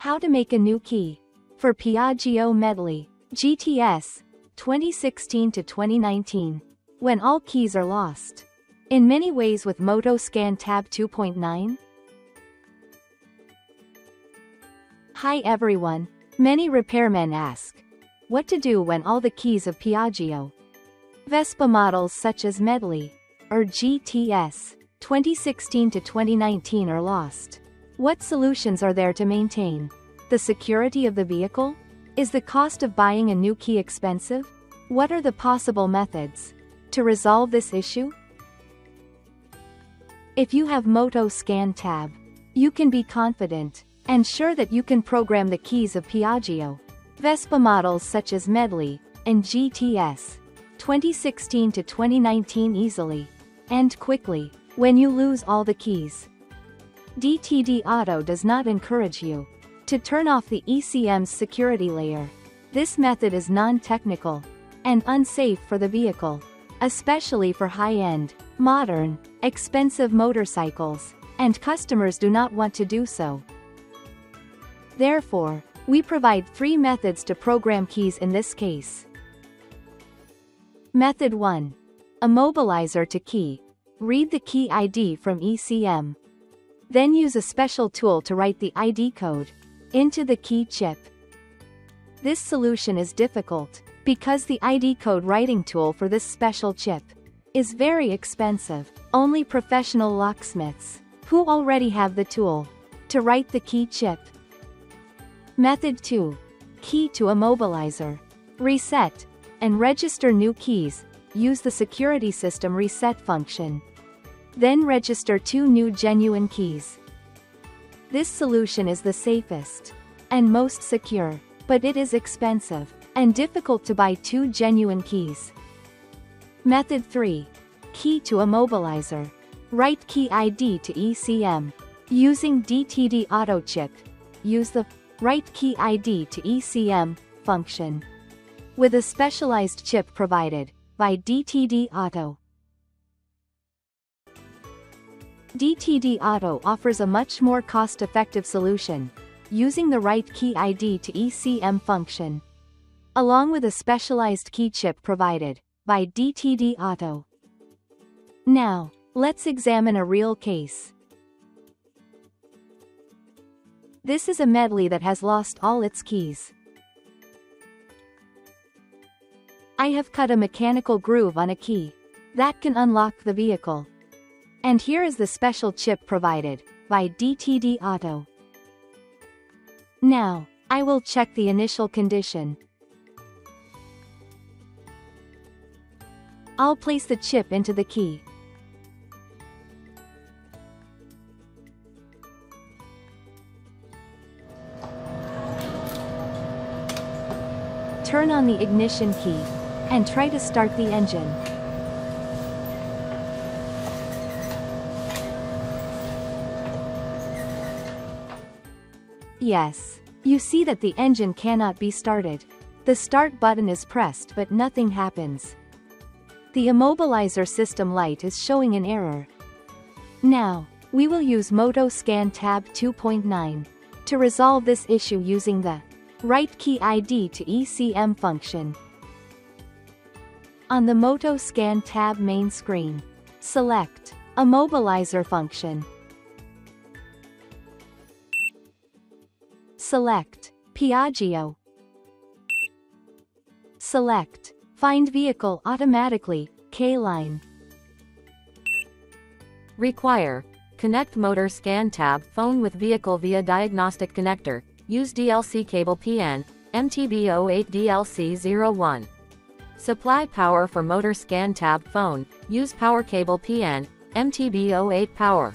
How to make a new key for Piaggio Medley GTS 2016 to 2019 when all keys are lost. In many ways with Motoscan Tab 2.9. Hi everyone. Many repairmen ask what to do when all the keys of Piaggio Vespa models such as Medley or GTS 2016 to 2019 are lost. What solutions are there to maintain the security of the vehicle? Is the cost of buying a new key expensive? What are the possible methods to resolve this issue? If you have Motoscan Tab, you can be confident and sure that you can program the keys of Piaggio Vespa models such as Medley and GTS 2016 to 2019 easily and quickly. When you lose all the keys, DTD Auto does not encourage you to turn off the ECM's security layer. This method is non-technical and unsafe for the vehicle, especially for high-end, modern, expensive motorcycles, and customers do not want to do so. Therefore, we provide 3 methods to program keys in this case. Method 1. Immobilizer to key. Read the key ID from ECM. Then use a special tool to write the ID code into the key chip. This solution is difficult because the ID code writing tool for this special chip is very expensive. Only professional locksmiths who already have the tool to write the key chip. Method 2. Key to immobilizer. Reset and register new keys. Use the security system reset function. Then register 2 new genuine keys. This solution is the safest and most secure, but it is expensive and difficult to buy 2 genuine keys. Method 3. Key to immobilizer. Write key ID to ECM. Using DTD Auto chip. Use the Write key ID to ECM function with a specialized chip provided by DTD Auto. DTD Auto offers a much more cost-effective solution, using the Write Key ID to ECM function, along with a specialized key chip provided by DTD Auto. Now, let's examine a real case. This is a Medley that has lost all its keys. I have cut a mechanical groove on a key that can unlock the vehicle. And here is the special chip provided by DTD Auto. Now, I will check the initial condition. I'll place the chip into the key. Turn on the ignition key and try to start the engine. Yes, you see that the engine cannot be started. The start button is pressed but nothing happens. The immobilizer system light is showing an error. Now, we will use Motoscan Tab 2.9 to resolve this issue using the Write Key ID to ECM function. On the Motoscan Tab main screen, select Immobilizer function. Select Piaggio. Select Find Vehicle automatically, K-line. Require connect Motoscan Tab phone with vehicle via diagnostic connector. Use DLC cable PN, MTB08 DLC01. Supply power for Motoscan Tab phone. Use power cable PN, MTB08 power.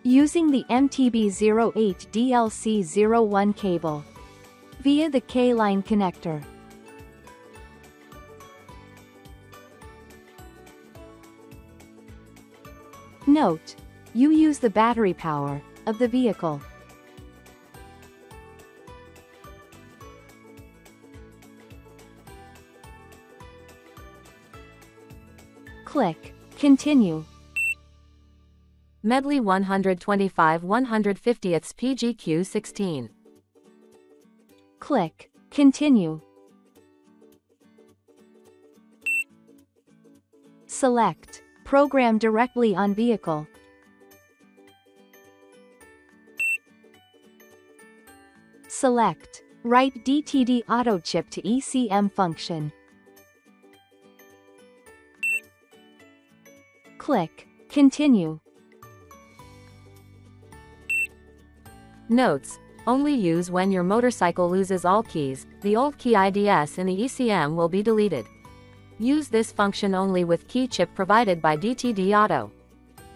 Using the MTB08 DLC01 cable via the K-line connector. Note: you use the battery power of the vehicle. Click Continue. Medley 125 150ths PGQ 16. Click Continue. Select Program directly on vehicle. Select Write DTD Auto Chip to ECM function. Click Continue. Notes: only use when your motorcycle loses all keys. The old key IDs in the ECM will be deleted. Use this function only with key chip provided by DTD Auto.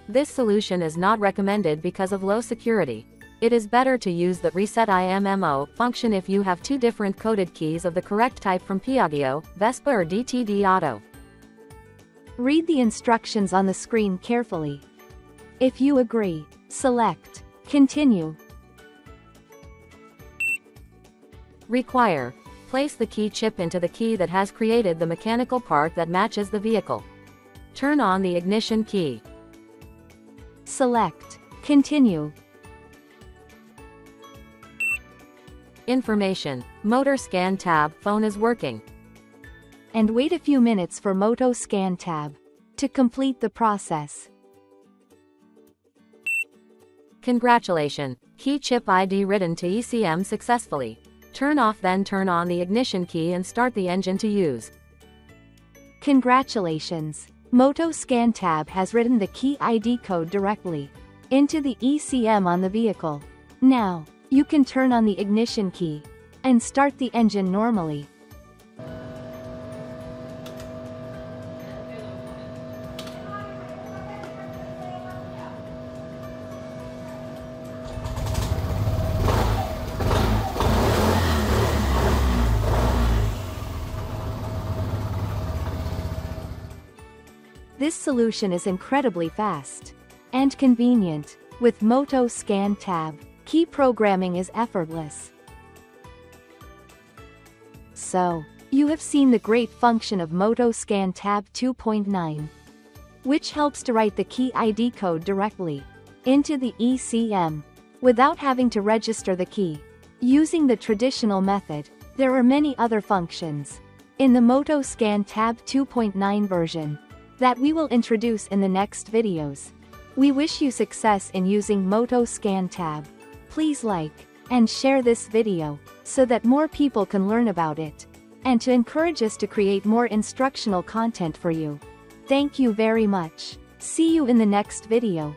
This solution is not recommended because of low security. It is better to use the Reset IMMO function if you have two different coded keys of the correct type from Piaggio, Vespa or DTD Auto. Read the instructions on the screen carefully. If you agree, select Continue. Require: place the key chip into the key that has created the mechanical part that matches the vehicle. Turn on the ignition key. Select Continue. Information: Motoscan tab phone is working. And wait a few minutes for Motoscan tab to complete the process. Congratulations! Key chip ID written to ECM successfully. Turn off, then turn on the ignition key and start the engine to use. Congratulations! Motoscan tab has written the key ID code directly into the ECM on the vehicle. Now, you can turn on the ignition key and start the engine normally. This solution is incredibly fast and convenient. With Motoscan tab, key programming is effortless. So, you have seen the great function of Motoscan tab 2.9, which helps to write the key ID code directly into the ECM without having to register the key. Using the traditional method, there are many other functions in the Motoscan tab 2.9 version that we will introduce in the next videos. We wish you success in using Motoscan tab. Please like and share this video so that more people can learn about it, and to encourage us to create more instructional content for you. Thank you very much. See you in the next video.